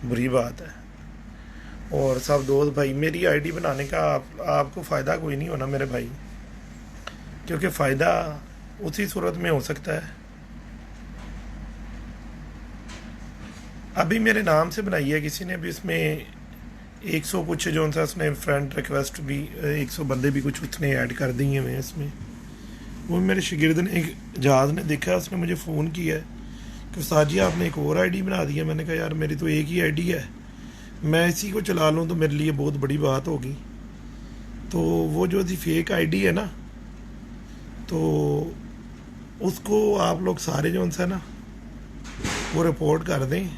बुरी बात है। और सब दोस्त भाई, मेरी आईडी बनाने का आपको फ़ायदा कोई नहीं होना मेरे भाई, क्योंकि फ़ायदा उसी सूरत में हो सकता है। अभी मेरे नाम से बनाई है किसी ने भी, इसमें 100 कुछ जो सा उसने फ्रेंड रिक्वेस्ट भी 100 बंदे भी कुछ उसने ऐड कर दिए हुए हैं इसमें। वो मेरे शागिर्द ने, एक जहाज़ ने देखा, उसने मुझे फ़ोन किया है कि उस्ताद जी आपने एक और आईडी बना दी है। मैंने कहा यार मेरी तो एक ही आईडी है, मैं इसी को चला लूँ तो मेरे लिए बहुत बड़ी बात होगी। तो वो जो थी फेक आईडी है ना, तो उसको आप लोग सारे जो उनसे ना वो रिपोर्ट कर दें।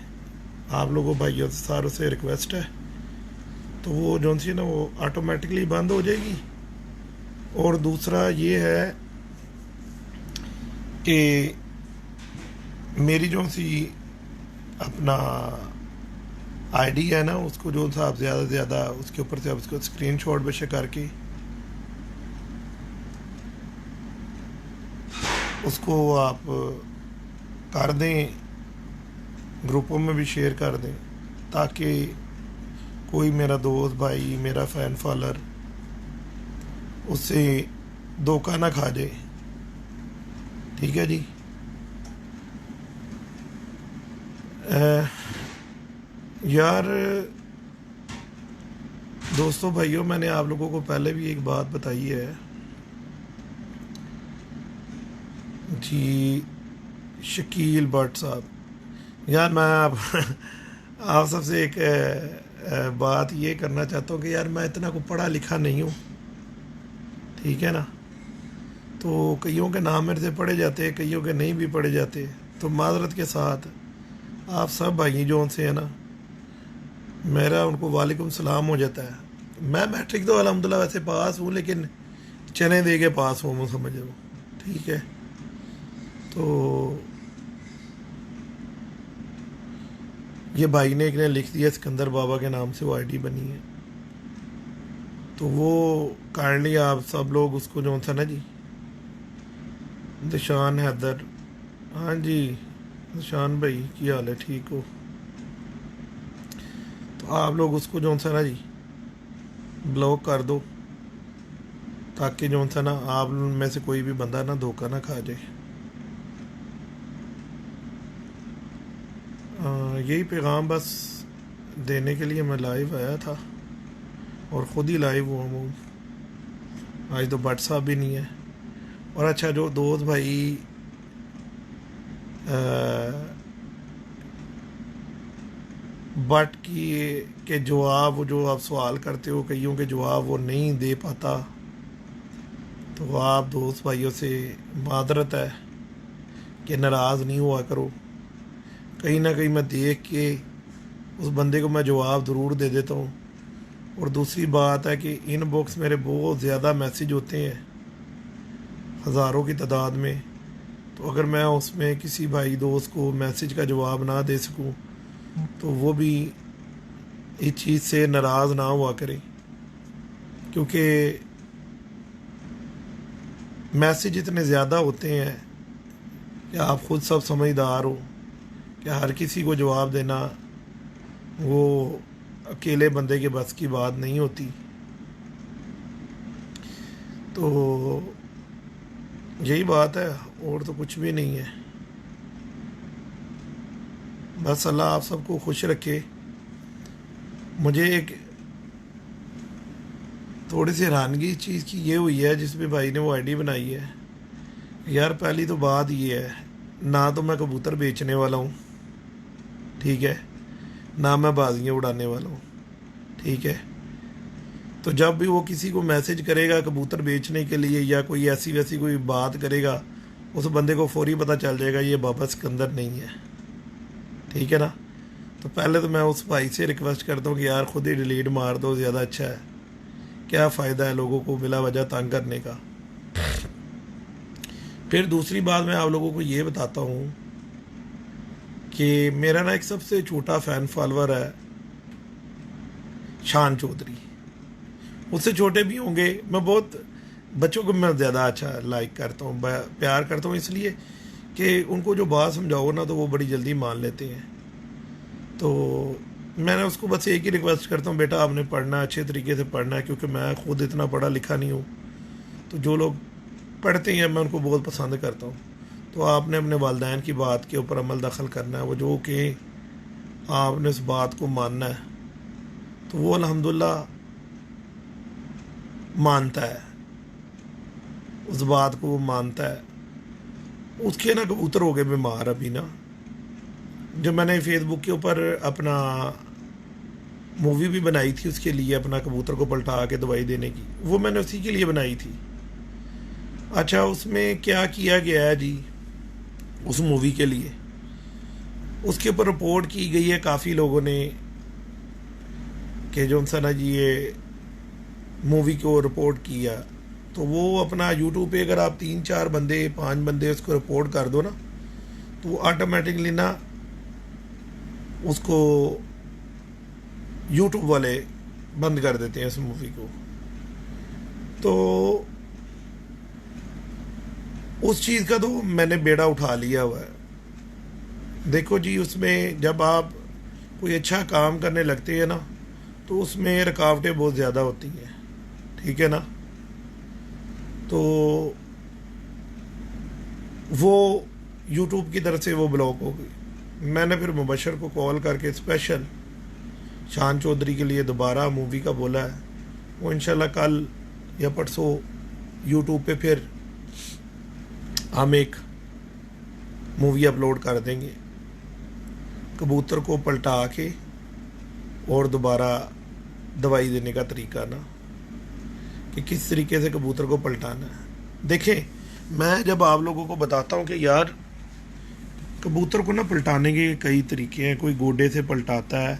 आप लोगों भाइयों से सारों से रिक्वेस्ट है, तो वो जो सी ना वो ऑटोमेटिकली बंद हो जाएगी। और दूसरा ये है कि मेरी जो सी अपना आईडी है ना, उसको जो सा आप ज़्यादा से ज़्यादा उसके ऊपर से आप उसको स्क्रीन शॉट बेशक करके उसको आप कर दें, ग्रुपों में भी शेयर कर दें, ताकि कोई मेरा दोस्त भाई, मेरा फ़ैन फॉलोअर उससे धोखा ना खा जाए। ठीक है जी। यार दोस्तों भाइयों, मैंने आप लोगों को पहले भी एक बात बताई है जी। शकील भट्ट साहब, यार मैं आप सबसे एक बात ये करना चाहता हूँ कि यार मैं इतना को पढ़ा लिखा नहीं हूँ, ठीक है ना। तो कईयों के नाम मेरे से पढ़े जाते हैं, कईयों के नहीं भी पढ़े जाते। तो माजरत के साथ आप सब भाई जो उनसे है ना, मेरा उनको वालेकुम सलाम हो जाता है। मैं मैट्रिक तो अल्हम्दुलिल्लाह वैसे पास हूँ, लेकिन चने दे के पास हूँ, मैं समझ लो। ठीक है। तो ये भाई ने एक ने लिख दिया सिकंदर बाबा के नाम से वो आईडी बनी है, तो वो काइंडली आप सब लोग उसको जो था ना जी, निशान हैदर, हाँ जी निशान भाई की हाल है, ठीक हो। तो आप लोग उसको जो सा ना जी ब्लॉक कर दो, ताकि जो सा ना आप में से कोई भी बंदा ना धोखा ना खा जाए। यही पैगाम बस देने के लिए मैं लाइव आया था, और ख़ुद ही लाइव हुआ हूँ। आज तो भट्ट साहब भी नहीं है। और अच्छा, जो दोस्त भाई बट की के जवाब जो आप सवाल करते हो, कईयों के जवाब वो नहीं दे पाता, तो आप दोस्त भाइयों से मादरत है कि नाराज़ नहीं हुआ करो। कहीं ना कहीं मैं देख के उस बंदे को मैं जवाब ज़रूर दे देता हूँ। और दूसरी बात है कि इनबॉक्स मेरे बहुत ज़्यादा मैसेज होते हैं, हज़ारों की तादाद में। तो अगर मैं उसमें किसी भाई दोस्त को मैसेज का जवाब ना दे सकूं, तो वो भी इस चीज़ से नाराज़ ना हुआ करें, क्योंकि मैसेज इतने ज़्यादा होते हैं कि आप ख़ुद सब समझदार हो कि हर किसी को जवाब देना वो अकेले बंदे के बस की बात नहीं होती। तो यही बात है, और तो कुछ भी नहीं है। बस अल्लाह आप सबको खुश रखे। मुझे एक थोड़ी सी हैरानगी इस चीज़ की ये हुई है, जिस भी भाई ने वो आईडी बनाई है। यार पहली तो बात ये है, ना तो मैं कबूतर बेचने वाला हूँ, ठीक है, ना मैं बाजियाँ उड़ाने वाला हूँ, ठीक है। तो जब भी वो किसी को मैसेज करेगा कबूतर बेचने के लिए या कोई ऐसी वैसी कोई बात करेगा, उस बंदे को फौरी पता चल जाएगा ये बाबा सिकंदर नहीं है, ठीक है ना। तो पहले तो मैं उस भाई से रिक्वेस्ट करता हूँ कि यार ख़ुद ही डिलीट मार दो, ज़्यादा अच्छा है। क्या फ़ायदा है लोगों को बिला वजह तंग करने का। फिर दूसरी बात मैं आप लोगों को ये बताता हूँ कि मेरा ना एक सबसे छोटा फ़ैन फॉलोअर है, शान चौधरी। उससे छोटे भी होंगे। मैं बहुत बच्चों को मैं ज़्यादा अच्छा लाइक करता हूँ, प्यार करता हूँ, इसलिए कि उनको जो बात समझाओ ना तो वो बड़ी जल्दी मान लेते हैं। तो मैंने उसको बस एक ही रिक्वेस्ट करता हूँ, बेटा आपने पढ़ना है, अच्छे तरीके से पढ़ना है, क्योंकि मैं खुद इतना पढ़ा लिखा नहीं हूँ। तो जो लोग पढ़ते हैं मैं उनको बहुत पसंद करता हूँ। तो आपने अपने वालिदैन की बात के ऊपर अमल दखल करना है, वो जो कि आपने उस बात को मानना है, तो वो अल्हम्दुलिल्लाह मानता है, उस बात को वो मानता है। उसके ना कबूतर हो गए बीमार अभी ना, जो मैंने फेसबुक के ऊपर अपना मूवी भी बनाई थी उसके लिए, अपना कबूतर को पलटा के दवाई देने की, वो मैंने उसी के लिए बनाई थी। अच्छा, उसमें क्या किया गया है जी, उस मूवी के लिए उसके ऊपर रिपोर्ट की गई है काफ़ी लोगों ने कि जो सा ना जी ये मूवी को रिपोर्ट किया। तो वो अपना यूट्यूब पे अगर आप 3 4 बंदे 5 बंदे उसको रिपोर्ट कर दो ना, तो वो ऑटोमेटिकली ना उसको यूट्यूब वाले बंद कर देते हैं इस मूवी को। तो उस चीज़ का तो मैंने बेड़ा उठा लिया हुआ है। देखो जी, उसमें जब आप कोई अच्छा काम करने लगते हैं ना, तो उसमें रुकावटें बहुत ज़्यादा होती हैं, ठीक है ना। तो वो यूट्यूब की तरफ से वो ब्लॉक हो गई। मैंने फिर मुबशर को कॉल करके स्पेशल शान चौधरी के लिए दोबारा मूवी का बोला है। वो इंशाल्लाह कल या परसों यूट्यूब पे फिर हम एक मूवी अपलोड कर देंगे, कबूतर को पलटा के और दोबारा दवाई देने का तरीका ना, कि किस तरीके से कबूतर को पलटाना है। देखें, मैं जब आप लोगों को बताता हूँ कि यार कबूतर को ना पलटाने के कई तरीके हैं, कोई गोडे से पलटाता है।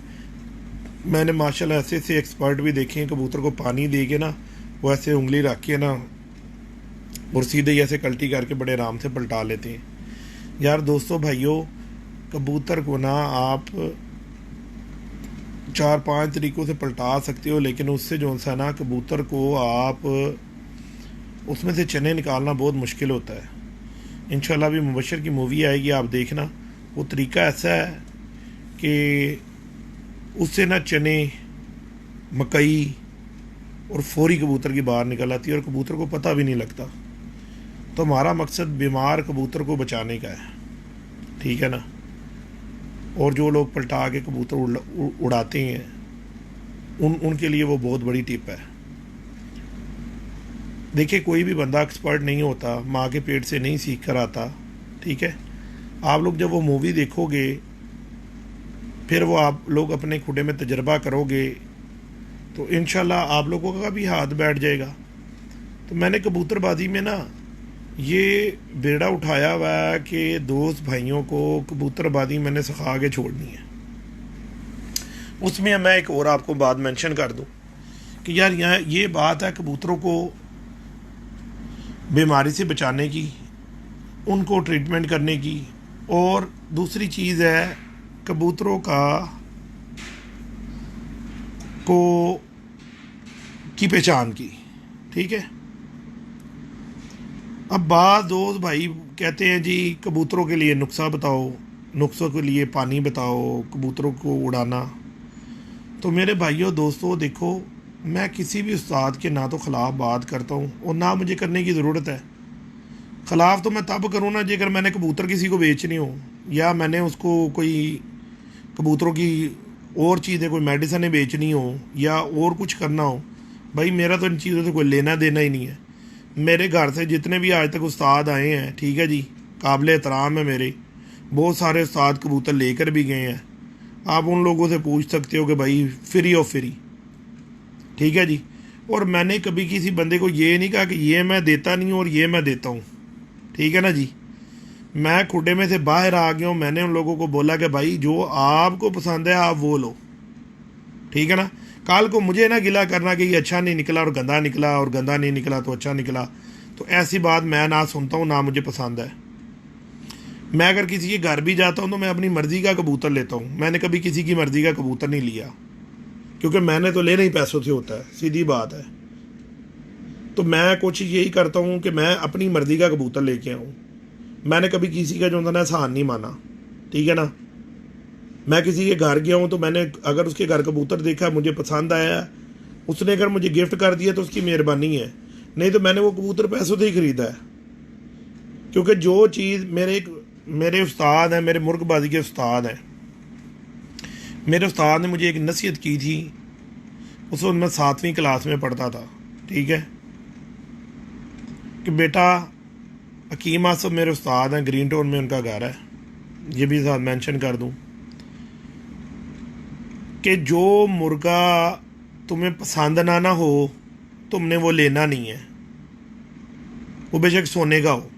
मैंने माशाल्लाह ऐसे ऐसे एक्सपर्ट भी देखे हैं, कबूतर को पानी दे के ना वो ऐसे उंगली रख के ना और सीधे ही ऐसे कल्टी करके बड़े आराम से पलटा लेते हैं। यार दोस्तों भाइयों, कबूतर को ना आप 4 5 तरीक़ों से पलटा सकते हो, लेकिन उससे जो सा ना कबूतर को आप उसमें से चने निकालना बहुत मुश्किल होता है। इंशाल्लाह भी मुबशर की मूवी आएगी, आप देखना। वो तरीका ऐसा है कि उससे ना चने, मकई और फौरी कबूतर की बाहर निकल आती है और कबूतर को पता भी नहीं लगता। तो हमारा मकसद बीमार कबूतर को बचाने का है, ठीक है ना। और जो लोग पलटा के कबूतर उड़ाते हैं उनके लिए वो बहुत बड़ी टिप है। देखिए, कोई भी बंदा एक्सपर्ट नहीं होता, माँ के पेट से नहीं सीख कर आता, ठीक है। आप लोग जब वो मूवी देखोगे, फिर वो आप लोग अपने खुडे में तजर्बा करोगे, तो इंशाल्लाह आप लोगों का भी हाथ बैठ जाएगा। तो मैंने कबूतरबाजी में ना ये बेड़ा उठाया हुआ है कि दोस्त भाइयों को कबूतरबाजी मैंने सिखा के छोड़नी है। उसमें मैं एक और आपको बात मेंशन कर दूं कि यार यहाँ ये बात है कबूतरों को बीमारी से बचाने की, उनको ट्रीटमेंट करने की, और दूसरी चीज़ है कबूतरों की पहचान की, ठीक है। अब बाद दोस्त भाई कहते हैं जी कबूतरों के लिए नुस्खा बताओ, नुस्खों के लिए पानी बताओ कबूतरों को उड़ाना। तो मेरे भाइयों दोस्तों देखो, मैं किसी भी उस्ताद के ना तो ख़िलाफ़ बात करता हूँ और ना मुझे करने की ज़रूरत है। ख़िलाफ़ तो मैं तब करूँ ना जी अगर मैंने कबूतर किसी को बेचनी हो, या मैंने उसको कोई कबूतरों की और चीज़ें, कोई मेडिसिन बेचनी हो, या और कुछ करना हो। भाई मेरा तो इन चीज़ों से कोई लेना देना ही नहीं है। मेरे घर से जितने भी आज तक उस्ताद आए हैं, ठीक है जी, काबिल एहतराम है मेरे, बहुत सारे उस्ताद कबूतर लेकर भी गए हैं। आप उन लोगों से पूछ सकते हो कि भाई फ्री ऑफ फ्री, ठीक है जी। और मैंने कभी किसी बंदे को ये नहीं कहा कि ये मैं देता नहीं हूँ और ये मैं देता हूँ, ठीक है ना जी। मैं खुडे में से बाहर आ गया हूँ, मैंने उन लोगों को बोला कि भाई जो आपको पसंद है आप वो लो, ठीक है ना। कल को मुझे ना गिला करना कि ये अच्छा नहीं निकला और गंदा निकला, और गंदा नहीं निकला तो अच्छा निकला। तो ऐसी बात मैं ना सुनता हूँ, ना मुझे पसंद है। मैं अगर किसी के घर भी जाता हूँ तो मैं अपनी मर्ज़ी का कबूतर लेता हूँ, मैंने कभी किसी की मर्ज़ी का कबूतर नहीं लिया, क्योंकि मैंने तो लेना ही पैसों से होता है, सीधी बात है। तो मैं कोशिश यही करता हूँ कि मैं अपनी मर्ज़ी का कबूतर लेके आऊँ। मैंने कभी किसी का जो होता ना एहसान नहीं माना, ठीक है ना। मैं किसी के घर गया हूँ तो मैंने अगर उसके घर कबूतर देखा, मुझे पसंद आया, उसने अगर मुझे गिफ्ट कर दिया तो उसकी मेहरबानी है, नहीं तो मैंने वो कबूतर पैसों से ही ख़रीदा है। क्योंकि जो चीज़ मेरे उस्ताद हैं, मेरे मुर्गबाजी के उस्ताद हैं, मेरे उस्ताद ने मुझे एक नसीहत की थी, उस वक्त मैं 7वीं क्लास में पढ़ता था, ठीक है, कि बेटा, हकीम आसफ मेरे उस्ताद हैं, ग्रीन टाउन में उनका घर है, ये भी साथ मेंशन कर दूं, कि जो मुर्गा तुम्हें पसंद ना हो तुमने वो लेना नहीं है, वो बेशक सोने का हो।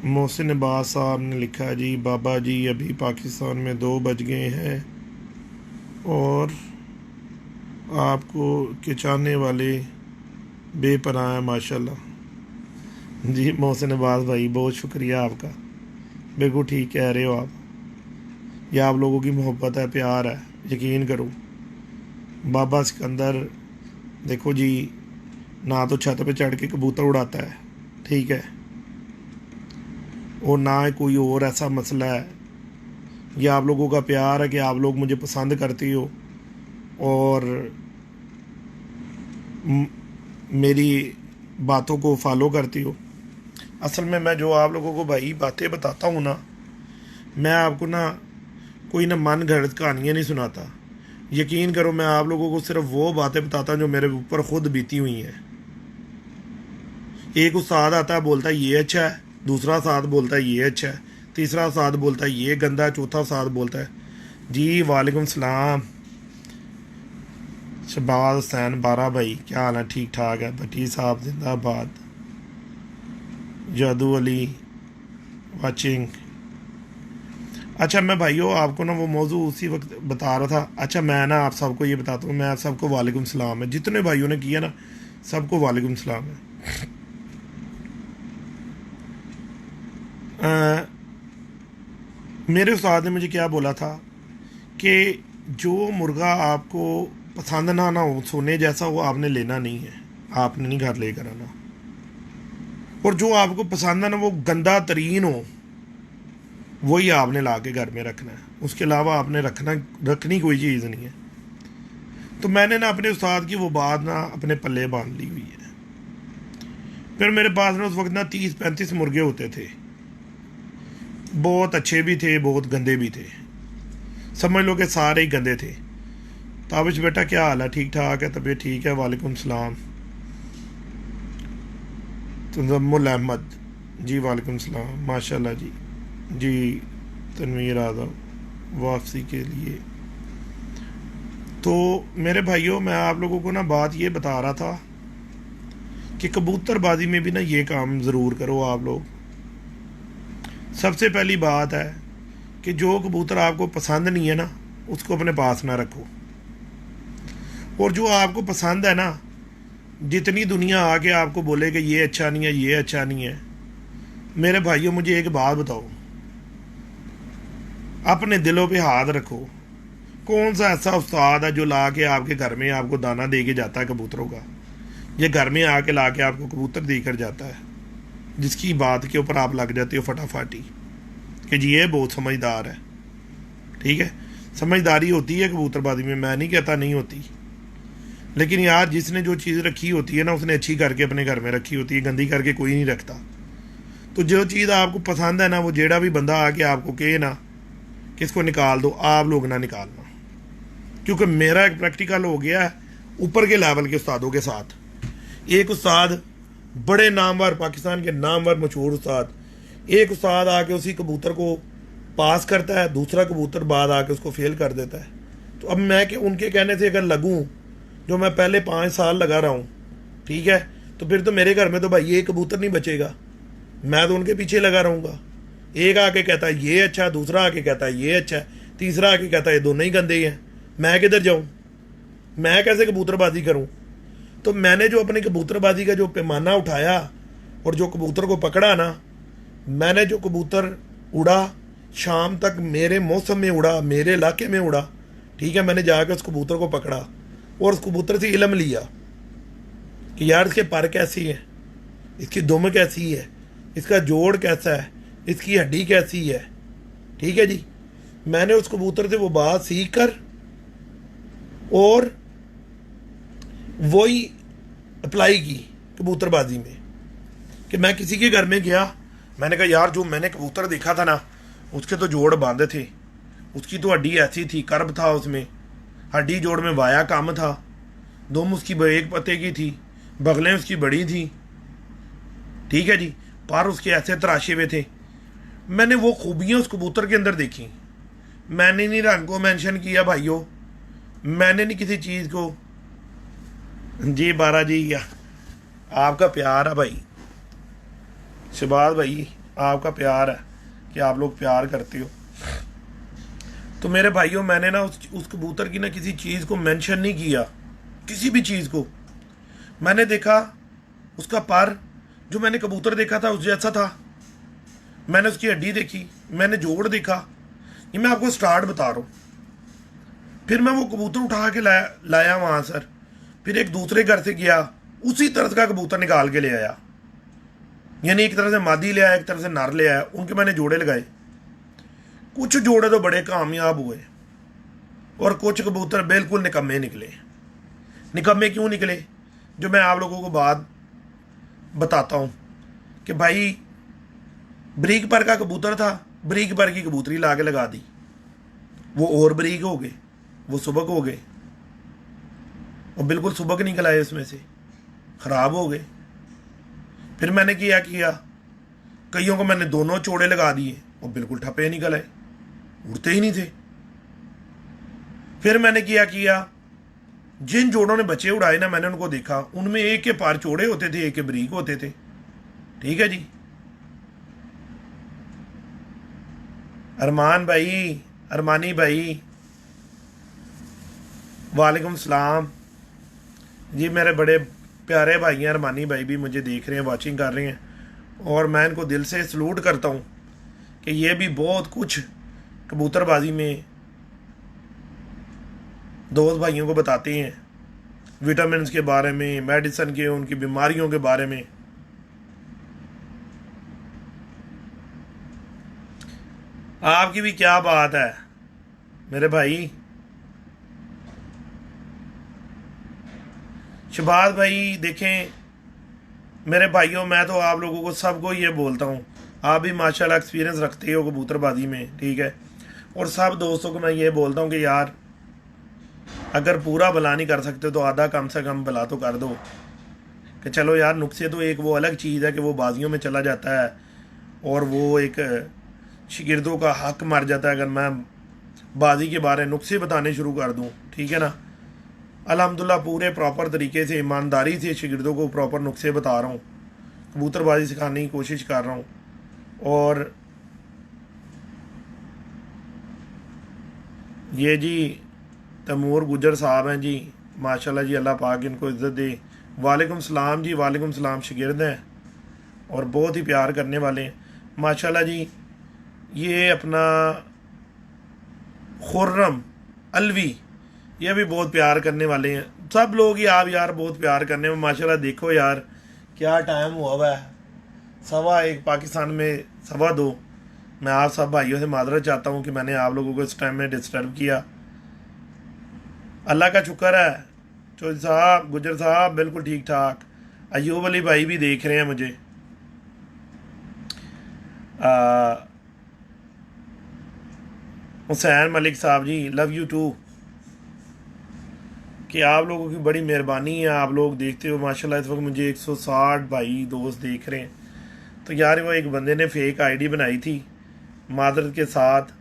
मोहसिन अब्बास साहब ने लिखा जी, बाबा जी अभी पाकिस्तान में 2 बज गए हैं और आपको के चाहने वाले बेपनाह है माशाल्लाह। जी मोहसिन अब्बास भाई, बहुत शुक्रिया आपका, बिल्कुल ठीक कह रहे हो आप। यह आप लोगों की मोहब्बत है, प्यार है, यकीन करो। बाबा सिकंदर देखो जी, ना तो छत पे चढ़ के कबूतर उड़ाता है, ठीक है, और ना कोई और ऐसा मसला है। यह आप लोगों का प्यार है कि आप लोग मुझे पसंद करते हो और मेरी बातों को फॉलो करती हो। असल में मैं जो आप लोगों को भाई बातें बताता हूँ ना, मैं आपको ना कोई ना मन घड़त कहानियाँ नहीं सुनाता। यकीन करो, मैं आप लोगों को सिर्फ वो बातें बताता हूँ जो मेरे ऊपर खुद बीती हुई हैं। एक उस्ताद आता है, बोलता है ये अच्छा है, दूसरा उस्ताद बोलता है ये अच्छा है, तीसरा उस्ताद बोलता है ये गंदा है, चौथा उस्ताद बोलता है। जी वालेकुम सलाम शहबाज हुसैन बारा भाई, क्या हाल है? ठीक ठाक है। भट्टी साहब जिंदाबाद। जादू अली वाचिंग। अच्छा मैं भाइयों आपको ना वो मौजू उसी वक्त बता रहा था। अच्छा मैं ना आप सबको ये बताता हूँ, मैं आप सबको वालेकुम सलाम है, जितने भाइयों ने किया ना सबको वालेकुम सलाम है। मेरे उस्ताद ने मुझे क्या बोला था कि जो मुर्गा आपको पसंद ना हो, सोने जैसा हो, आपने लेना नहीं है, आपने नहीं घर लेकर आना। और जो आपको पसंद है ना वो गंदा तरीन हो, वही आपने ला के घर में रखना है, उसके अलावा आपने रखनी कोई चीज़ नहीं है। तो मैंने ना अपने उस्ताद की वो बात ना अपने पल्ले बांध ली हुई है। फिर मेरे पास ना उस वक्त ना 30-35 मुर्गे होते थे, बहुत अच्छे भी थे, बहुत गंदे भी थे, समझ लो कि सारे ही गंदे थे। ताबिश बेटा क्या हाल है? ठीक ठाक है, तबीयत ठीक है। वालेकुम सलाम। तजम्मुल अहमद जी वालेकुम सलाम, माशाल्लाह जी। जी तनवीर आदम वापसी के लिए। तो मेरे भाइयों मैं आप लोगों को ना बात ये बता रहा था कि कबूतरबाजी में भी ना ये काम ज़रूर करो आप लोग। सबसे पहली बात है कि जो कबूतर आपको पसंद नहीं है ना उसको अपने पास ना रखो, और जो आपको पसंद है ना, जितनी दुनिया आके आपको बोले कि ये अच्छा नहीं है, ये अच्छा नहीं है, मेरे भाइयों मुझे एक बात बताओ, अपने दिलों पे हाथ रखो। कौन सा ऐसा उस्ताद है जो ला के आपके घर में आपको दाना दे के जाता है कबूतरों का, ये घर में आके ला के आपको कबूतर देकर जाता है, जिसकी बात के ऊपर आप लग जाते हो फटाफटी कि जी ये बहुत समझदार है। ठीक है, समझदारी होती है कबूतरबाजी में, मैं नहीं कहता नहीं होती, लेकिन यार जिसने जो चीज़ रखी होती है ना उसने अच्छी करके अपने घर में रखी होती है, गंदी करके कोई नहीं रखता। तो जो चीज़ आपको पसंद है ना, वो जेड़ा भी बंदा आके आपको कहे ना कि इसको निकाल दो, आप लोग ना निकालना। क्योंकि मेरा एक प्रैक्टिकल हो गया है ऊपर के लेवल के उस्तादों के साथ। एक उस्ताद बड़े नामवर, पाकिस्तान के नामवर मशहूर उस्ताद, एक उस्ताद आके उसी कबूतर को पास करता है, दूसरा कबूतर बाद आके उसको फेल कर देता है। तो अब मैं कि उनके कहने से अगर लगूं, जो मैं पहले 5 साल लगा रहा हूँ, ठीक है, तो फिर तो मेरे घर में तो भाई ये कबूतर नहीं बचेगा, मैं तो उनके पीछे लगा रहूँगा। एक आके कहता है ये अच्छा, दूसरा आके कहता है ये अच्छा, तीसरा आके कहता है ये दोनों ही गंदे हैं, मैं किधर जाऊँ, मैं कैसे कबूतरबाजी करूँ? तो मैंने जो अपनी कबूतरबाजी का जो पैमाना उठाया और जो कबूतर को पकड़ा ना, मैंने जो कबूतर उड़ा शाम तक मेरे मौसम में उड़ा, मेरे इलाके में उड़ा, ठीक है, मैंने जाकर उस कबूतर को पकड़ा, और उस कबूतर से इल्म लिया कि यार इसके पर कैसी है, इसकी दुम कैसी है, इसका जोड़ कैसा है, इसकी हड्डी कैसी है। ठीक है जी, मैंने उस कबूतर से वो बात सीख कर और वही अप्लाई की कबूतरबाजी में कि मैं किसी के घर में गया, मैंने कहा यार जो मैंने कबूतर देखा था ना उसके तो जोड़ बांधे थे, उसकी तो हड्डी ऐसी थी, कर्ब था उसमें, हड्डी जोड़ में वाया कम था, दुम उसकी एक पत्ते की थी, बगलें उसकी बड़ी थी। ठीक है जी, पर उसके ऐसे तराशे हुए थे। मैंने वो खूबियाँ उस कबूतर के अंदर देखी। मैंने नहीं रंग को मेंशन किया भाइयों, मैंने नहीं किसी चीज़ को। जी बारा जी, क्या आपका प्यार है भाई, शहबाज भाई आपका प्यार है कि आप लोग प्यार करते हो। तो मेरे भाइयों, मैंने ना उस कबूतर की ना किसी चीज़ को मेंशन नहीं किया, किसी भी चीज़ को। मैंने देखा उसका पर जो मैंने कबूतर देखा था उस जैसा था, मैंने उसकी हड्डी देखी, मैंने जोड़ देखा। ये मैं आपको स्टार्ट बता रहा हूँ। फिर मैं वो कबूतर उठा के लाया वहाँ सर, फिर एक दूसरे घर से गया, उसी तरह का कबूतर निकाल के ले आया, यानी एक तरह से मादी ले आया, एक तरह से नर ले आया। उनके मैंने जोड़े लगाए। कुछ जोड़े तो बड़े कामयाब हुए और कुछ कबूतर बिल्कुल निकम्मे निकले। निकम्मे क्यों निकले, जो मैं आप लोगों को बात बताता हूँ कि भाई बरीक पर का कबूतर था, बरीक पर की कबूतरी ला के लगा दी, वो और बरीक हो गए, वो सुबक हो गए और बिल्कुल सुबक निकल आए, उसमें से ख़राब हो गए। फिर मैंने किया कईयों को मैंने दोनों चोड़े लगा दिए और बिल्कुल ठप्पे निकल आए, उड़ते ही नहीं थे। फिर मैंने किया जिन जोड़ों ने बच्चे उड़ाए ना, मैंने उनको देखा, उनमें एक के पार चौड़े होते थे, एक के बरीक होते थे। ठीक है जी, अरमान भाई, अरमानी भाई, वालेकुम सलाम जी। मेरे बड़े प्यारे भाई हैं अरमानी भाई, भी मुझे देख रहे हैं, वाचिंग कर रहे हैं, और मैं इनको दिल से सलूट करता हूँ कि ये भी बहुत कुछ कबूतरबाजी में दोस्त भाइयों को बताते हैं, विटामिन के बारे में, मेडिसिन के, उनकी बीमारियों के बारे में। आपकी भी क्या बात है मेरे भाई। शहबाज भाई देखें मेरे भाइयों, मैं तो आप लोगों को सबको ये बोलता हूँ, आप भी माशाल्लाह एक्सपीरियंस रखते हो कबूतरबाजी में, ठीक है। और सब दोस्तों को मैं ये बोलता हूँ कि यार अगर पूरा भला नहीं कर सकते तो आधा कम से कम भला तो कर दो। कि चलो यार, नुक्से तो एक वो अलग चीज़ है कि वो बाजियों में चला जाता है और वो एक शागिर्दों का हक मर जाता है अगर मैं बाजी के बारे में नुक्से बताने शुरू कर दूँ। ठीक है ना, अल्हम्दुलिल्लाह पूरे प्रॉपर तरीके से ईमानदारी से शागिर्दों को प्रॉपर नुक्से बता रहा हूँ, कबूतरबाजी सिखाने की कोशिश कर रहा हूँ। और ये जी तैमूर गुजर साहब हैं जी, माशाल्लाह जी, अल्लाह पाक इनको इज़्ज़त दे। वालेकुम सलाम जी, वालेकुम सलाम। शागिर्द हैं और बहुत ही प्यार करने वाले हैं माशाल्लाह जी। ये अपना खुर्रम अलवी, ये भी बहुत प्यार करने वाले हैं। सब लोग ही आप यार बहुत प्यार करने में माशाल्लाह। देखो यार क्या टाइम हुआ है, 1:15 पाकिस्तान में 2:15। मैं आप सब भाइयों से माजरत चाहता हूँ कि मैंने आप लोगों को इस टाइम में डिस्टर्ब किया। अल्लाह का शुक्र है, चौधरी साहब, गुजर साहब बिल्कुल ठीक ठाक। अयूब अली भाई भी देख रहे हैं मुझे। हुसैन मलिक साहब जी, लव यू टू। कि आप लोगों की बड़ी मेहरबानी है, आप लोग देखते हो माशाल्लाह। इस वक्त मुझे 160 भाई दोस्त देख रहे हैं। तो यार वो एक बंदे ने फेक आईडी बनाई थी, मादरत के साथ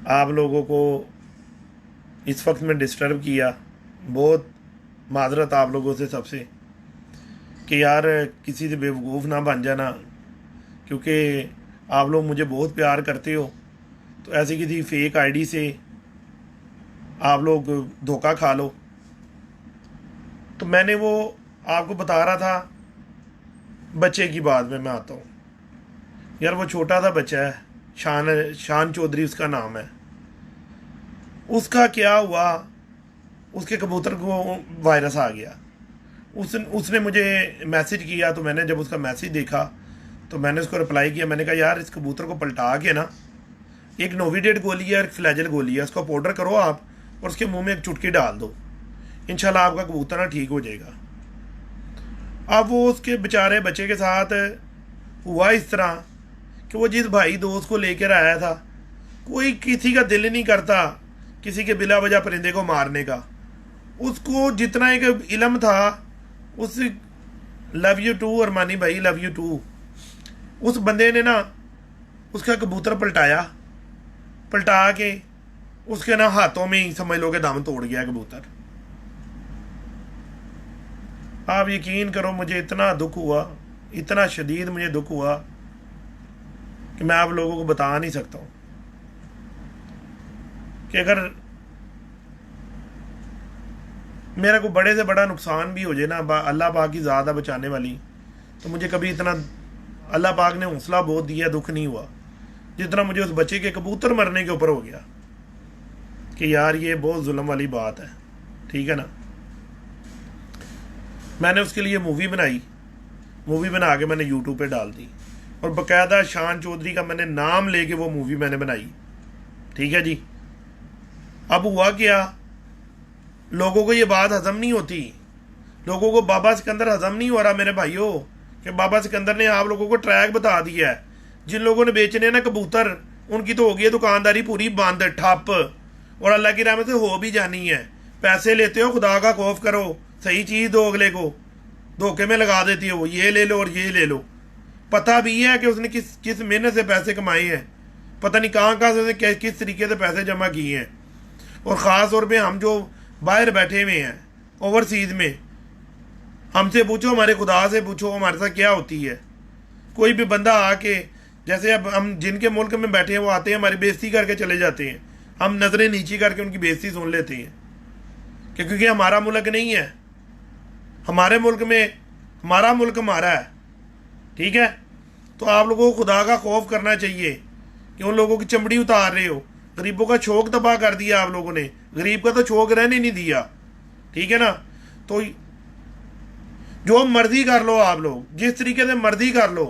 आप लोगों को इस वक्त में डिस्टर्ब किया। बहुत मादरत आप लोगों से सबसे कि यार किसी से बेवकूफ़ ना बन जाना, क्योंकि आप लोग मुझे बहुत प्यार करते हो। तो ऐसी किसी फेक आईडी से आप लोग धोखा खा लो। तो मैंने वो आपको बता रहा था बच्चे की बात में मैं आता हूँ। यार वो छोटा सा बच्चा है, शान चौधरी उसका नाम है। उसका क्या हुआ उसके कबूतर को वायरस आ गया। उसने मुझे मैसेज किया, तो मैंने जब उसका मैसेज देखा तो मैंने उसको रिप्लाई किया। मैंने कहा यार इस कबूतर को पलटा के ना, एक नोविडेट गोली है और एक फ्लैजल गोली है, उसको पाउडर करो आप और उसके मुंह में एक चुटकी डाल दो, इंशाल्लाह आपका कबूतर ना ठीक हो जाएगा। अब वो उसके बेचारे बच्चे के साथ हुआ इस तरह कि वो जिस भाई दोस्त को लेकर आया था, कोई किसी का दिल नहीं करता किसी के बिला वजह परिंदे को मारने का। उसको जितना एक इल्म था, उस लव यू टू अरमानी भाई, लव यू टू, उस बंदे ने ना उसका कबूतर पलटा के उसके ना हाथों में ही समझ लो कि दम तोड़ गया कबूतर। आप यकीन करो मुझे इतना दुख हुआ, इतना शदीद मुझे दुख हुआ कि मैं आप लोगों को बता नहीं सकता हूं कि अगर मेरा को बड़े से बड़ा नुकसान भी हो जाए ना, अल्लाह पाक की ज़्यादा बचाने वाली, तो मुझे कभी इतना अल्लाह पाक ने हौसला बहुत दिया, दुख नहीं हुआ जितना मुझे उस बच्चे के कबूतर मरने के ऊपर हो गया कि यार ये बहुत जुल्म वाली बात है। ठीक है ना। मैंने उसके लिए मूवी बना के मैंने यूट्यूब पे डाल दी और बाकायदा शान चौधरी का मैंने नाम लेके वो मूवी मैंने बनाई। ठीक है जी। अब हुआ क्या, लोगों को ये बात हजम नहीं होती, लोगों को बाबा सिकंदर हजम नहीं हो रहा मेरे भाइयों, कि बाबा सिकंदर ने आप लोगों को ट्रैक बता दिया है। जिन लोगों ने बेचने ना कबूतर, उनकी तो हो गई है दुकानदारी पूरी बंद ठप, और अल्लाह की रहमत से हो भी जानी है। पैसे लेते हो, खुदा का खौफ करो, सही चीज़ दो, अगले को धोखे में लगा देती हो, ये ले लो और ये ले लो। पता भी है कि उसने किस मेहनत से पैसे कमाए हैं, पता नहीं कहाँ से उसने किस तरीके से पैसे जमा किए हैं। और ख़ास तौर पे हम जो बाहर बैठे हुए हैं ओवरसीज़ में, हमसे पूछो, हमारे खुदा से पूछो हमारे साथ क्या होती है। कोई भी बंदा आके, जैसे अब हम जिनके मुल्क में बैठे हैं वो आते हैं हमारी बेइज्जती करके चले जाते हैं, हम नज़रें नीची करके उनकी बेइज्जती सुन लेते हैं क्योंकि हमारा मुल्क नहीं है। हमारे मुल्क में हमारा मुल्क हमारा है। ठीक है। तो आप लोगों को खुदा का खौफ करना चाहिए कि उन लोगों की चमड़ी उतार रहे हो। गरीबों का शौक तबाह कर दिया आप लोगों ने, गरीब का तो शौक रहने नहीं दिया। ठीक है ना। तो जो मर्जी कर लो आप लोग, जिस तरीके से मर्जी कर लो,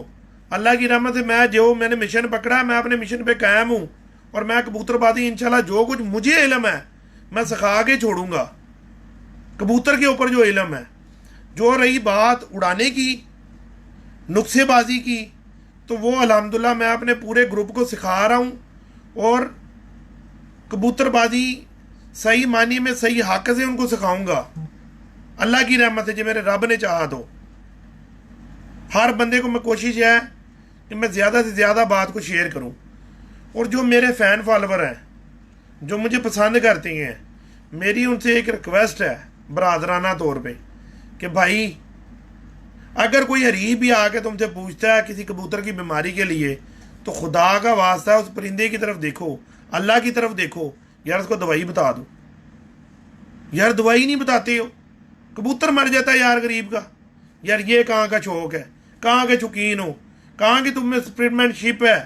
अल्लाह की रहमत से मैंने मिशन पकड़ा, मैं अपने मिशन पे कायम हूँ और मैं कबूतरबाजी इंशाल्लाह जो कुछ मुझे इल्म है मैं सिखा के छोड़ूंगा। कबूतर के ऊपर जो इल्म है, जो रही बात उड़ाने की, नुक्सेबाजी की, तो वो अल्हम्दुलिल्लाह मैं अपने पूरे ग्रुप को सिखा रहा हूँ और कबूतरबाजी सही मानी में सही हक से उनको सिखाऊंगा। अल्लाह की रहमत से जो मेरे रब ने चाहा तो हर बंदे को मैं कोशिश है कि मैं ज़्यादा से ज़्यादा बात को शेयर करूं। और जो मेरे फ़ैन फॉलोवर हैं, जो मुझे पसंद करते हैं, मेरी उनसे एक रिक्वेस्ट है बरादराना तौर पे कि भाई अगर कोई हरीब भी आके तुमसे पूछता है किसी कबूतर की बीमारी के लिए, तो खुदा का वास्ता है उस परिंदे की तरफ देखो, अल्लाह की तरफ देखो, यार उसको दवाई बता दो। यार दवाई नहीं बताते हो, कबूतर मर जाता है यार गरीब का। यार ये कहाँ का शौक है, कहाँ के शौकीन हो, कहाँ की तुम में स्पिरिटमैनशिप है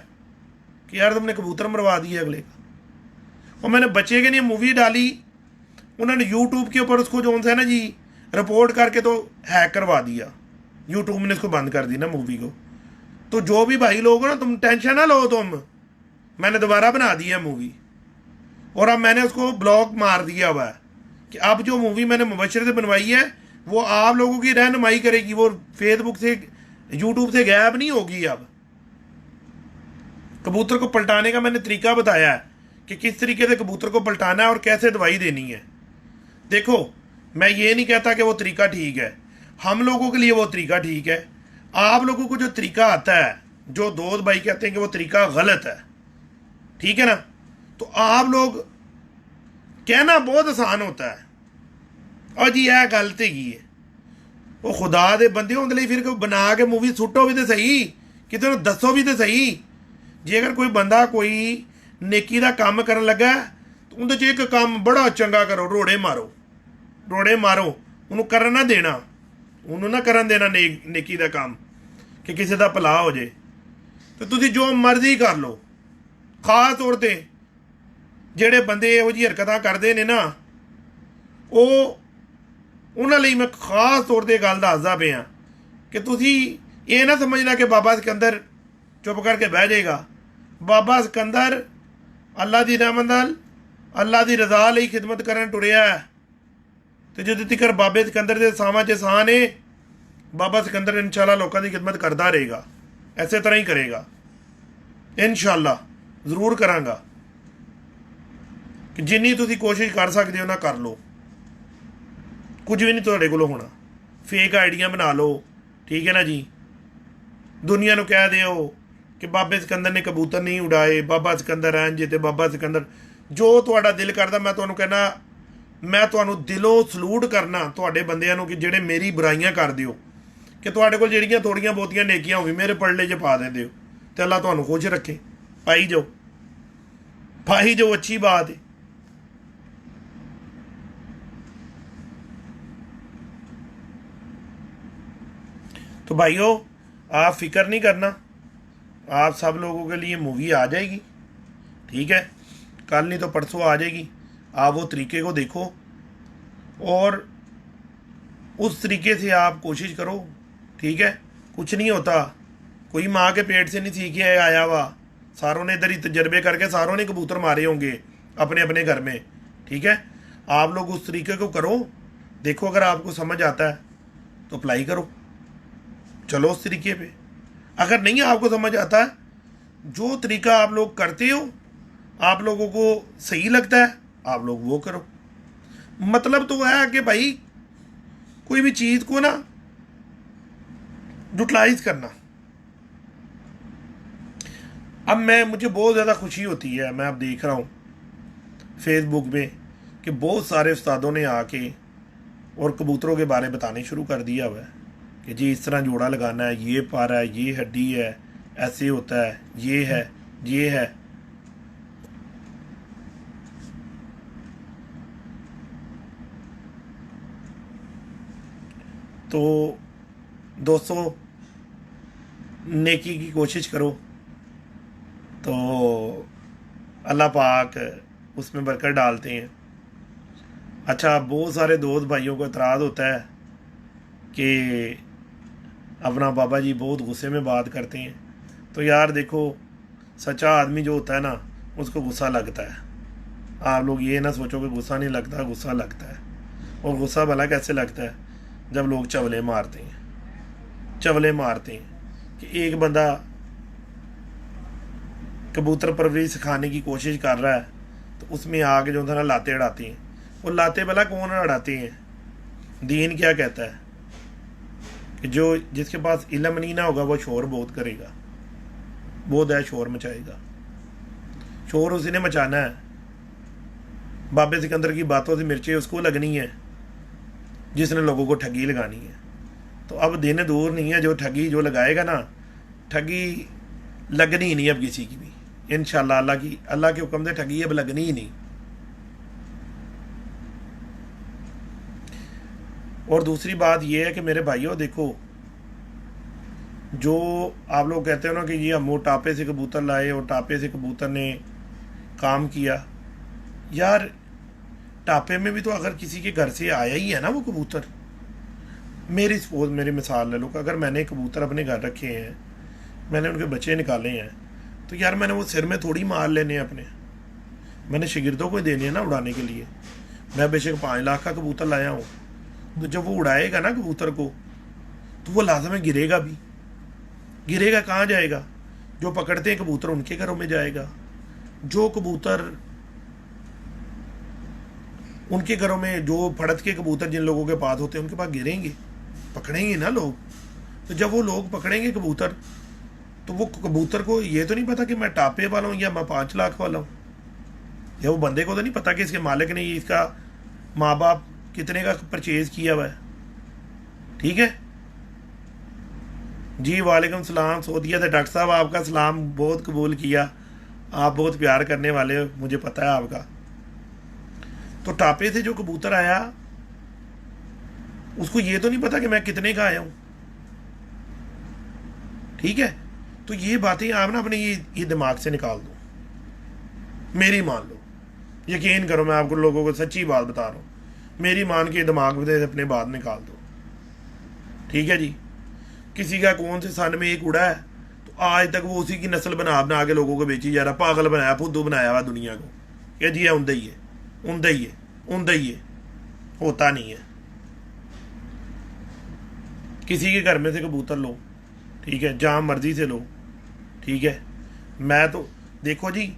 कि यार तुमने कबूतर मरवा दिया अगले का। और मैंने बच्चे के लिए मूवी डाली, उन्होंने यूट्यूब के ऊपर उसको जो है ना जी रिपोर्ट करके तो हैक करवा दिया, यूट्यूब ने उसको बंद कर दी ना मूवी को। तो जो भी भाई लोग हो ना, तुम टेंशन ना लो, मैंने दोबारा बना दी है मूवी और अब मैंने उसको ब्लॉक मार दिया हुआ है कि अब जो मूवी मैंने मुबशर से बनवाई है वो आप लोगों की रहनुमाई करेगी, वो फेसबुक से यूट्यूब से गायब नहीं होगी। अब कबूतर को पलटाने का मैंने तरीका बताया है कि किस तरीके से कबूतर को पलटाना है और कैसे दवाई देनी है। देखो मैं ये नहीं कहता कि वो तरीका ठीक है, हम लोगों के लिए वो तरीका ठीक है। आप लोगों को जो तरीका आता है, जो दोस्त भाई कहते हैं कि वो तरीका गलत है, ठीक है ना, तो आप लोग कहना बहुत आसान होता है और जी यह गलत हैगी है, वो खुदा दे बंदे उनके लिए फिर बना के मूवी सुटो भी तो सही, किसी दसो भी तो सही। जे अगर कोई बंदा कोई नेकी का काम कर लगा तो उनके च एक काम बड़ा चंगा करो, रोड़े मारो, उन्होंने कर ना देना, उन्होंने ना करन देना नेकी का काम कि किसी का भला हो जाए। तो तुम जो मर्जी कर लो। खास तौर पर जेड़े बंदे यहो जी हरकत करते हैं ना, ਉਹਨਾਂ ਲਈ ਮੈਂ ਖਾਸ ਤੌਰ 'ਤੇ ਗੱਲ ਦੱਸਦਾ ਪਿਆ ਕਿ ਤੁਸੀਂ ਇਹ ਨਾ ਸਮਝਣਾ ਕਿ ਬਾਬਾ ਸਿਕੰਦਰ ਚੁੱਪ ਕਰਕੇ ਬਹਿ ਜਾਏਗਾ। ਬਾਬਾ ਸਿਕੰਦਰ ਅੱਲਾ ਦੀ ਰਹਿਮਤ ਨਾਲ ਅੱਲਾ ਦੀ ਰਜ਼ਾ ਲਈ ਖਿਦਮਤ ਕਰਨ ਟੁਰਿਆ ਹੈ, ਤੇ ਜਦੋਂ ਤੱਕ ਬਾਬੇ ਸਿਕੰਦਰ ਦੇ ਸਾਹਾਂ 'ਚ ਸਾਹ ਨੇ, ਬਾਬਾ ਸਿਕੰਦਰ ਇਨਸ਼ਾਅੱਲਾ ਲੋਕਾਂ ਦੀ ਖਿਦਮਤ ਕਰਦਾ ਰਹੇਗਾ। ਐਸੇ ਤਰ੍ਹਾਂ ਹੀ ਕਰੇਗਾ ਇਨਸ਼ਾਅੱਲਾ, ਜ਼ਰੂਰ ਕਰਾਂਗਾ। ਕਿ ਜਿੰਨੀ ਤੁਸੀਂ ਕੋਸ਼ਿਸ਼ ਕਰ ਸਕਦੇ ਹੋ ਨਾ ਕਰ ਲਓ, ਕੁਝ ਵੀ ਨਹੀਂ ਤੁਹਾਡੇ ਕੋਲੋਂ ਹੋਣਾ। ਫੇਕ ਆਈਡੀਆਂ ਬਣਾ ਲਓ, ਠੀਕ ਹੈ ਨਾ ਜੀ। ਦੁਨੀਆ ਨੂੰ ਕਹਿ ਦਿਓ ਕਿ ਬਾਬੇ ਸਿਕੰਦਰ ਨੇ ਕਬੂਤਰ ਨਹੀਂ ਉਡਾਏ, ਬਾਬਾ ਸਿਕੰਦਰ ਇੰਝ ਤੇ ਬਾਬਾ ਸਿਕੰਦਰ। ਜੋ ਤੁਹਾਡਾ ਦਿਲ ਕਰਦਾ, ਮੈਂ ਤੁਹਾਨੂੰ ਕਹਿੰਦਾ, ਮੈਂ ਤੁਹਾਨੂੰ ਦਿਲੋਂ ਸਲੂਟ ਕਰਨਾ ਤੁਹਾਡੇ ਬੰਦਿਆਂ ਨੂੰ ਕਿ ਜਿਹੜੇ ਮੇਰੀ ਬੁਰਾਈਆਂ ਕਰਦੇ ਹੋ, ਕਿ ਤੁਹਾਡੇ ਕੋਲ ਜਿਹੜੀਆਂ ਥੋੜੀਆਂ ਬਹੁਤੀਆਂ ਨੇਕੀਆਂ ਹੋਵੇ ਮੇਰੇ ਪੜਲੇ 'ਚ ਪਾ ਦਿੰਦੇ ਹੋ, ਤੇ ਅੱਲਾ ਤੁਹਾਨੂੰ ਖੁਸ਼ ਰੱਖੇ। ਪਾਈ ਜਾਓ, ਪਾਈ ਜਾਓ, अच्छी बात है। तो भाइयों, आप फिक्र नहीं करना, आप सब लोगों के लिए मूवी आ जाएगी, ठीक है। कल नहीं तो परसों आ जाएगी। आप वो तरीके को देखो और उस तरीके से आप कोशिश करो, ठीक है। कुछ नहीं होता, कोई माँ के पेट से नहीं सीख के आया हुआ। सारों ने इधर ही तजर्बे करके सारों ने कबूतर मारे होंगे अपने अपने घर में, ठीक है। आप लोग उस तरीके को करो, देखो अगर आपको समझ आता है तो अप्लाई करो, चलो उस तरीके पे। अगर नहीं आपको समझ आता है, जो तरीका आप लोग करते हो, आप लोगों को सही लगता है, आप लोग वो करो। मतलब तो है कि भाई कोई भी चीज़ को ना यूटिलाइज करना। अब मुझे बहुत ज़्यादा खुशी होती है, मैं अब देख रहा हूँ फेसबुक पे कि बहुत सारे उस्तादों ने आके और कबूतरों के बारे बताने शुरू कर दिया हुआ है कि जी इस तरह जोड़ा लगाना है, ये पारा है, ये हड्डी है, ऐसे होता है, ये है, ये है। तो दोस्तों, नेकी की कोशिश करो तो अल्लाह पाक उसमें बरकत डालते हैं। अच्छा, बहुत सारे दोस्त भाइयों को एतराज़ होता है कि अपना बाबा जी बहुत गुस्से में बात करते हैं। तो यार देखो, सच्चा आदमी जो होता है ना, उसको गुस्सा लगता है। आप लोग ये ना सोचो कि गुस्सा नहीं लगता, गुस्सा लगता है। और गुस्सा भला कैसे लगता है? जब लोग चवले मारते हैं, चवले मारते हैं कि एक बंदा कबूतर परवरिश सिखाने की कोशिश कर रहा है, तो उसमें आके जो है ना लाते अड़ाते हैं। वो लाते भला कौन अड़ाते हैं? दीन क्या कहता है कि जो जिसके पास इल्म नहीं ना होगा वो शोर बहुत करेगा, बहुत है शोर मचाएगा। शोर उसी ने मचाना है। बाबे सिकंदर की बातों से मिर्चें उसको लगनी है जिसने लोगों को ठगी लगानी है। तो अब दिन दूर नहीं है, जो ठगी जो लगाएगा ना, ठगी लगनी ही नहीं अब किसी की भी इंशाल्लाह। अल्लाह के हुक्म से ठगी अब लगनी ही नहीं। और दूसरी बात यह है कि मेरे भाइयों देखो, जो आप लोग कहते हो ना कि ये हम वो टापे से कबूतर लाए और टापे से कबूतर ने काम किया, यार टापे में भी तो अगर किसी के घर से आया ही है ना वो कबूतर। मेरी मिसाल ले लो कि अगर मैंने कबूतर अपने घर रखे हैं, मैंने उनके बच्चे निकाले हैं, तो यार मैंने वो सिर में थोड़ी मार लेने हैं अपने, मैंने शागिर्दों को देने हैं ना उड़ाने के लिए। मैं बेशक 5 लाख का कबूतर लाया हूँ, तो जब वो उड़ाएगा ना कबूतर को, तो वो लाजम गिरेगा भी। गिरेगा कहाँ जाएगा? जो पकड़ते हैं कबूतर उनके घरों में जाएगा। जो कबूतर उनके घरों में, जो फड़त के कबूतर जिन लोगों के पास होते हैं, उनके पास गिरेंगे, पकड़ेंगे ना लोग। तो जब वो लोग पकड़ेंगे कबूतर, तो वो कबूतर को ये तो नहीं पता कि मैं टापे वाला हूँ या मैं 5 लाख वाला हूँ, या वो बंदे को तो नहीं पता कि इसके मालिक ने इसका माँ बाप कितने का परचेज किया हुआ है। ठीक है जी। वालेकुम सलाम सोदिया थे डॉक्टर साहब, आपका सलाम बहुत कबूल किया। आप बहुत प्यार करने वाले हो, मुझे पता है आपका। तो टापे से जो कबूतर आया, उसको ये तो नहीं पता कि मैं कितने का आया हूं। ठीक है, तो ये बातें आप ना अपने ये दिमाग से निकाल दो। मेरी मान लो, यकीन करो, मैं आपको लोगों को सच्ची बात बता रहा हूँ। मेरी मान के दिमाग में से अपने बात निकाल दो, ठीक है जी। किसी का कौन से सन में एक उड़ा है, तो आज तक वो उसी की नस्ल बना बना के लोगों को बेची जा रहा, पागल बनाया, फुद्दू बनाया हुआ दुनिया को। क्या जी है, उंदा ही है, उंदा ही है, उंदा ही है, होता नहीं है। किसी के घर में से कबूतर लो, ठीक है, जहाँ मर्जी से लो, ठीक है। मैं तो देखो जी,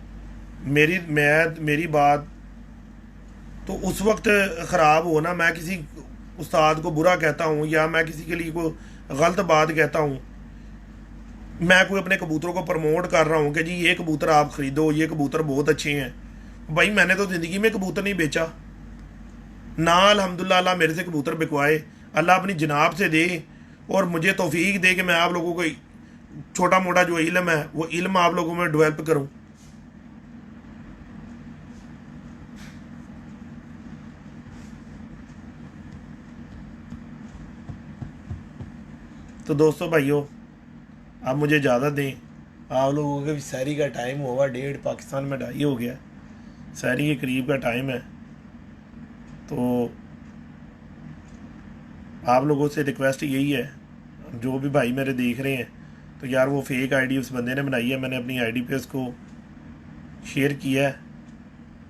मेरी बात तो उस वक्त ख़राब हो ना, मैं किसी उस्ताद को बुरा कहता हूँ या मैं किसी के लिए कोई गलत बात कहता हूँ, मैं कोई अपने कबूतरों को प्रमोट कर रहा हूँ कि जी ये कबूतर आप ख़रीदो, ये कबूतर बहुत अच्छे हैं। भाई मैंने तो ज़िंदगी में कबूतर नहीं बेचा ना, अल्हम्दुलिल्लाह अल्लाह मेरे से कबूतर बिकवाए, अल्लाह अपनी जनाब से दे और मुझे तौफीक दे कि मैं आप लोगों को छोटा मोटा जो इल्म है वो इल्म आप लोगों में डेवलप करूँ। तो दोस्तों भाइयों, आप मुझे इजाज़त दें, आप लोगों के भी सहरी का टाइम होगा, 1:30 पाकिस्तान में 2:30 हो गया, सहरी के करीब का टाइम है। तो आप लोगों से रिक्वेस्ट यही है, जो भी भाई मेरे देख रहे हैं, तो यार वो फेक आईडी उस बंदे ने बनाई है, मैंने अपनी आईडी पे उसको शेयर किया है,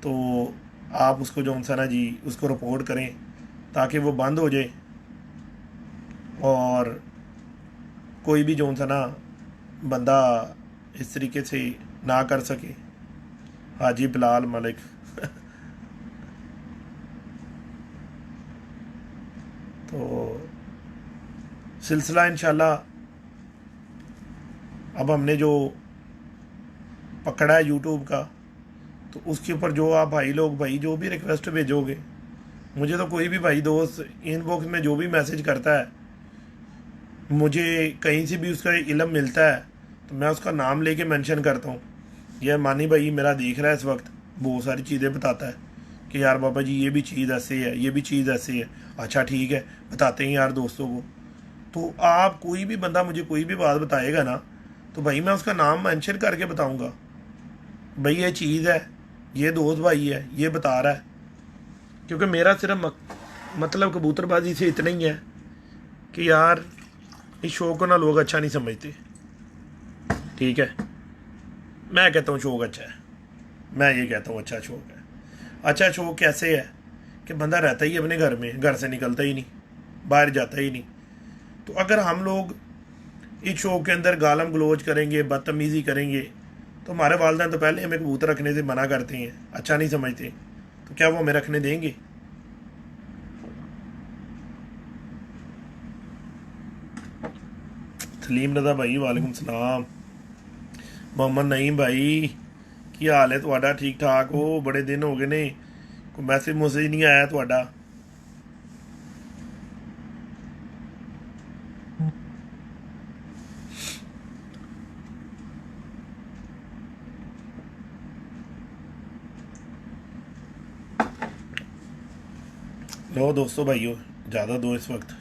तो आप उसको जो सा ना जी उसको रिपोर्ट करें ताकि वो बंद हो जाए और कोई भी जो सा ना बंदा इस तरीके से ना कर सके। हाजी बिलाल मलिक तो सिलसिला इंशाल्लाह अब हमने जो पकड़ा है यूट्यूब का, तो उसके ऊपर जो आप भाई लोग भाई जो भी रिक्वेस्ट भेजोगे, मुझे तो कोई भी भाई दोस्त इनबॉक्स में जो भी मैसेज करता है, मुझे कहीं से भी उसका इल्म मिलता है तो मैं उसका नाम लेके मेंशन करता हूँ। यह मानी भाई मेरा देख रहा है इस वक्त, बहुत सारी चीज़ें बताता है कि यार बाबा जी ये भी चीज़ ऐसे है, ये भी चीज़ ऐसे है, अच्छा ठीक है, बताते हैं यार दोस्तों को। तो आप कोई भी बंदा मुझे कोई भी बात बताएगा ना, तो भाई मैं उसका नाम मेंशन करके बताऊँगा, भाई ये चीज़ है, ये दोस्त भाई है, ये बता रहा है। क्योंकि मेरा सिर्फ मतलब कबूतरबाजी से इतना ही है कि यार इस शौक को ना लोग अच्छा नहीं समझते, ठीक है। मैं कहता हूँ शौक अच्छा है, मैं ये कहता हूँ अच्छा शौक है। अच्छा शौक कैसे है कि बंदा रहता ही अपने घर में, घर से निकलता ही नहीं, बाहर जाता ही नहीं। तो अगर हम लोग इस शौक के अंदर गालम गलोच करेंगे, बदतमीज़ी करेंगे, तो हमारे वालिदैन तो पहले हमें कबूतर रखने से मना करते हैं, अच्छा नहीं समझते, तो क्या वो हमें रखने देंगे? सलीम रजा भाई वालेकुम सलाम। मोहम्मद नईम भाई की हाल है ਤੁਹਾਡਾ? ठीक ठाक हो? बड़े दिन हो गए ने, कोई मैसेज मुसेज नहीं आया ਤੁਹਾਡਾ? लो दोस्तों भाइयों, ज़्यादा दो इस वक्त,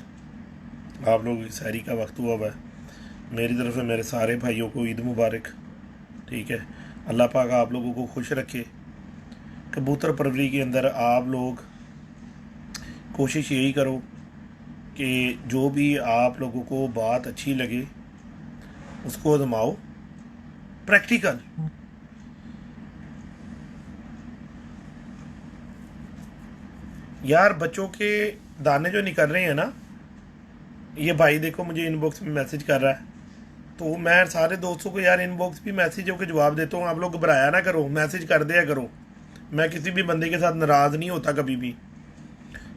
आप लोग सहरी का वक्त हुआ हुआ है। मेरी तरफ से मेरे सारे भाइयों को ईद मुबारक, ठीक है। अल्लाह पाक आप लोगों को खुश रखे। कबूतर परवरी के अंदर आप लोग कोशिश यही करो कि जो भी आप लोगों को बात अच्छी लगे उसको आजमाओ, प्रैक्टिकल। यार बच्चों के दाने जो निकल रहे हैं ना, ये भाई देखो मुझे इनबॉक्स में मैसेज कर रहा है, तो मैं सारे दोस्तों को यार इनबॉक्स भी मैसेजों के जवाब देता हूँ। आप लोग घबराया ना करो, मैसेज कर दिया करो। मैं किसी भी बंदे के साथ नाराज़ नहीं होता कभी भी,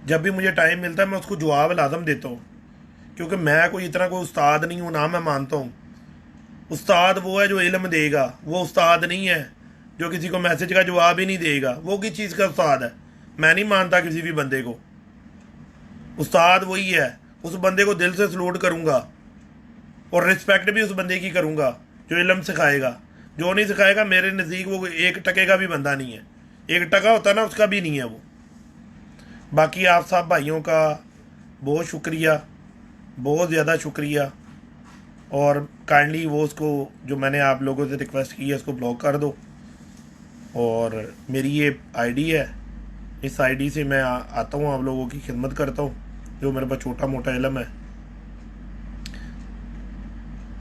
जब भी मुझे टाइम मिलता है मैं उसको जवाब लाजम देता हूँ, क्योंकि मैं कोई इतना कोई उस्ताद नहीं हूँ ना। मैं मानता हूँ उस्ताद वो है जो इल्म देगा, वो उस्ताद नहीं है जो किसी को मैसेज का जवाब ही नहीं देगा। वो किस चीज़ का उस्ताद है? मैं नहीं मानता किसी भी बंदे को। उस्ताद वही है, उस बंदे को दिल से सलूट करूँगा और रिस्पेक्ट भी उस बंदे की करूँगा जो इल्म सिखाएगा। जो नहीं सिखाएगा मेरे नज़दीक वो 1 टके का भी बंदा नहीं है। 1 टका होता ना उसका भी नहीं है वो। बाकी आप सब भाइयों का बहुत शुक्रिया, बहुत ज़्यादा शुक्रिया। और काइंडली वो उसको जो मैंने आप लोगों से रिक्वेस्ट की है उसको ब्लॉक कर दो। और मेरी ये आईडी है, इस आईडी से मैं आता हूँ, आप लोगों की खिदमत करता हूँ जो मेरे पास छोटा मोटा इल्म है।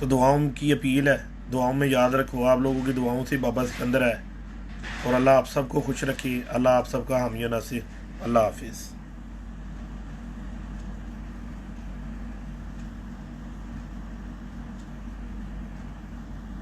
तो दुआओं की अपील है, दुआओं में याद रखो, आप लोगों की दुआओं से बाबा सिकंदर है। और अल्लाह आप सबको खुश रखे, अल्लाह आप सबका हामी नासिर। अल्लाह हाफिज़।